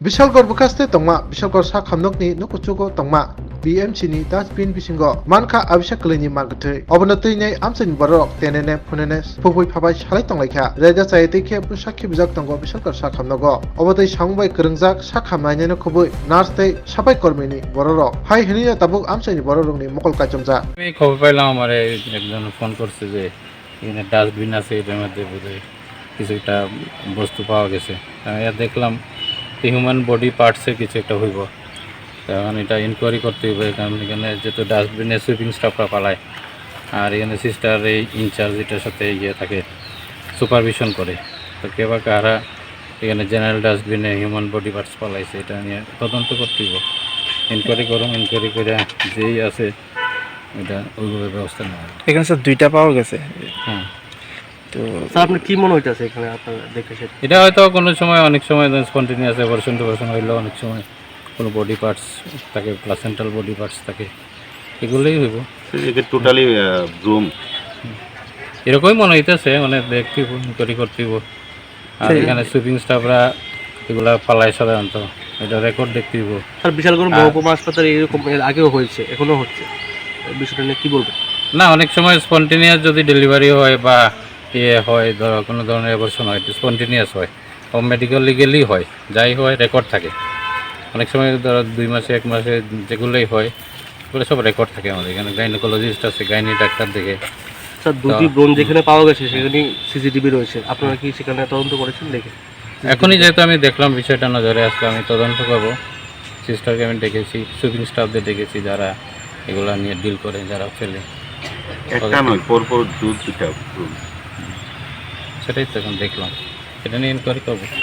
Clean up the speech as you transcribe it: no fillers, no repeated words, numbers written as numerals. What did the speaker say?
Bisalgor bukaste tongma Bisalgor sa khamnokni nukuchugo tongma BMC ni dustbin bisingo manka abishakleni margthei obonatui nei amsani borok tenene phunene phupui phabai salai tonglaikha reda chaite ke busakhi bijak tongo Bisalgor sa khamnogo obotei samungbai krengjak sa khamnaine khubui nurse tei sabai kormini bororok hai hiniya tabuk amsani bororokni mokol kachomja আমি খবর পাইলাম আমার একজন phone করছে যে এখানে dustbin আছে এটার মধ্যে বোধহয় কিছু একটা বস্তু পাওয়া গেছে আমি দেখলাম হিউম্যান বডি পার্টসের কিছু একটা হইব তখন এটা ইনকোয়ারি করতে হইব কারণ এখানে যেহেতু ডাস্টবিনে সুইপিং স্টাফরা পালায় আর এখানে সিস্টার এই ইনচার্জ এটার সাথে থাকে সুপারভিশন করে তো কে বা কারা এখানে জেনারেল ডাস্টবিনে হিউম্যান বডি পার্টস পালাইছে এটা নিয়ে তদন্ত করতে হইব ইনকোয়ারি করুন ইনকোয়ারি করে যেই আছে এটা ওইভাবে ব্যবস্থা নেওয়া হবে। এখানে স্যার দুইটা পাওয়া গেছে। হ্যাঁ, তো স্যার আপনার কি মনে হইতেছে এখানে আপনার দেখে সেটা? এটা হয়তো কোনো সময় অনেক সময় স্পন্টেনিয়াস অ্যাবর্শন টুবর্শন হইলেও অনেক সময় কোনো বডি পার্টস থাকে প্লাসেন্টাল বডি পার্টস থাকে এগুলোই হইব। টোটালি রুম এরকমই মনে হইতেছে মানে দেখতে ইনকোয়ারি করতে হইব। আর এখানে সুইপিং স্টাফরা এগুলা পালায় সাধারণত এটা রেকর্ড দেখতে হইব। স্যার বিশালগড় মহকুমা হাসপাতালে এরকম এর আগেও হয়েছে, এখনো হচ্ছে, বিষয়টা নিয়ে কী বলবেন? না, অনেক সময় স্পন্টেনিয়াস যদি ডেলিভারি হয় বা হয় ধরো কোনো ধরনের অ্যাবর্শন হয় স্পন্টেনিয়াস হয় ও মেডিকেল লিগেলি হয়, যাই হয় রেকর্ড থাকে। অনেক সময় ধরো 2 মাসে 1 মাসে যেগুলোই হয় ওগুলো সব রেকর্ড থাকে আমাদের এখানে। গাইনোকোলজিস্ট আছে, গাইনি ডাক্তার দেখে। স্যার দুটি ব্রণ যেখানে পাওয়া গেছে সেখানে সিসিটিভি রয়েছে, আপনারা কি সেখানে তদন্ত করেছেন দেখে? এখনই যেহেতু আমি দেখলাম বিষয়টা নজরে আসলে আমি তদন্ত করবো। সিস্টারকে আমি ডেকেছি, সুইপিং স্টাফদের ডেকেছি যারা এগুলো নিয়ে ডিল করে, যারা ফেলে। একটা নয় পরপর দুটা রুম সেটাই তো এখন দেখলাম, সেটা নিয়ে ইনকোয়ারি করবো।